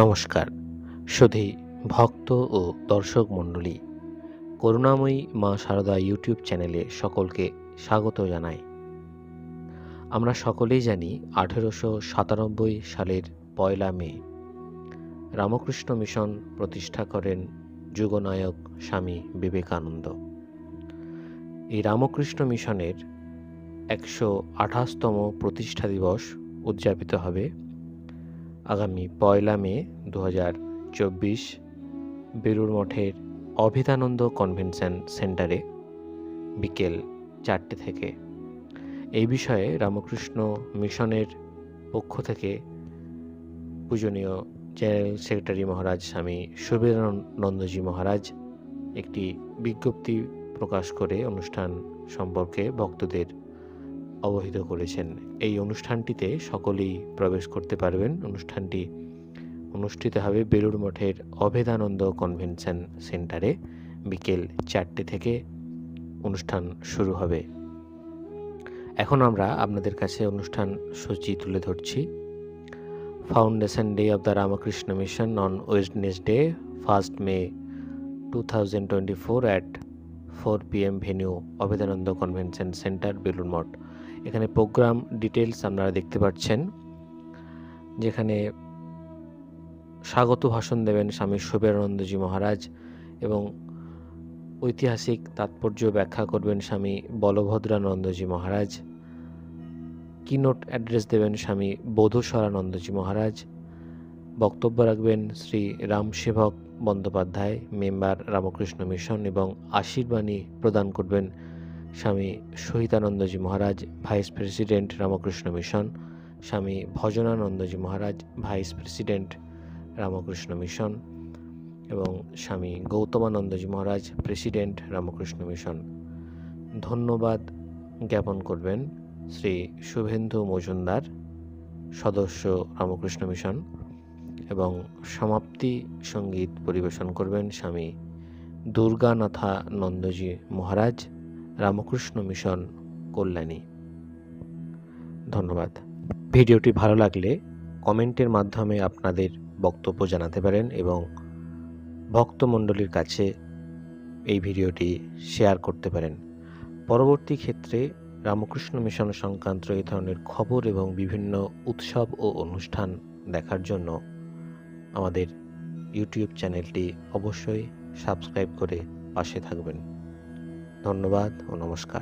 নমস্কার সুধী ভক্ত ও দর্শক মণ্ডলী, করুণাময়ী মা সারদা ইউটিউব চ্যানেলে সকলকে স্বাগত জানাই। আমরা সকলেই জানি 1897 সালের 1 মে রামকৃষ্ণ মিশন প্রতিষ্ঠা করেন যুগনায়ক স্বামী বিবেকানন্দ। এই রামকৃষ্ণ মিশনের 128তম প্রতিষ্ঠা দিবস উদযাপিত হবে আগামী 1 মে 2024 বেলুড় মঠের অভেদানন্দ কনভেনশন সেন্টারে বিকেল 4টে থেকে। এই বিষয়ে রামকৃষ্ণ মিশনের পক্ষ থেকে পূজনীয় জেনারেল সেক্রেটারি মহারাজ স্বামী সুবেদানন্দজি মহারাজ একটি বিজ্ঞপ্তি প্রকাশ করে অনুষ্ঠান সম্পর্কে ভক্তদের অবহিত করেছেন। এই অনুষ্ঠানটিতে সকলেই প্রবেশ করতে পারবেন। অনুষ্ঠানটি অনুষ্ঠিত হবে বেলুড় মঠের অভেদানন্দ কনভেনশন সেন্টারে বিকেল 4টে থেকে অনুষ্ঠান শুরু হবে। এখন আমরা আপনাদের কাছে অনুষ্ঠান সূচি তুলে ধরছি। Foundation day of the Ramakrishna Mission on Wednesday 1 May 2024 at 4 PM venue Abhedananda convention centre Belur Math. এখানে প্রোগ্রাম ডিটেলস আপনারা দেখতে পাচ্ছেন, যেখানে স্বাগত ভাষণ দেবেন স্বামী সুবেদানন্দজি মহারাজ এবং ঐতিহাসিক তাৎপর্য ব্যাখ্যা করবেন স্বামী বলভদ্রানন্দজি মহারাজ। কিনোট অ্যাড্রেস দেবেন স্বামী বোধস্বরানন্দজি মহারাজ। বক্তব্য রাখবেন শ্রী রামসেবক বন্দ্যোপাধ্যায়, মেম্বার রামকৃষ্ণ মিশন, এবং আশীর্বাণী প্রদান করবেন স্বামী সহিতানন্দজি মহারাজ, ভাইস প্রেসিডেন্ট রামকৃষ্ণ মিশন, স্বামী ভজনানন্দজি মহারাজ, ভাইস প্রেসিডেন্ট রামকৃষ্ণ মিশন, এবং স্বামী গৌতমানন্দজি মহারাজ, প্রেসিডেন্ট রামকৃষ্ণ মিশন। ধন্যবাদ জ্ঞাপন করবেন শ্রী শুভেন্দু মজুমদার, সদস্য রামকৃষ্ণ মিশন, এবং সমাপ্তি সঙ্গীত পরিবেশন করবেন স্বামী দুর্গানাথানন্দজি মহারাজ, রামকৃষ্ণ মিশন, কল্যাণী। ধন্যবাদ। ভিডিওটি ভালো লাগলে কমেন্টের মাধ্যমে আপনাদের বক্তব্য জানাতে পারেন এবং ভক্তমণ্ডলীর কাছে এই ভিডিওটি শেয়ার করতে পারেন। পরবর্তী ক্ষেত্রে রামকৃষ্ণ মিশন সংক্রান্ত এই ধরনের খবর এবং বিভিন্ন উৎসব ও অনুষ্ঠান দেখার জন্য আমাদের ইউটিউব চ্যানেলটি অবশ্যই সাবস্ক্রাইব করে পাশে থাকবেন। ধন্যবাদ ও নমস্কার।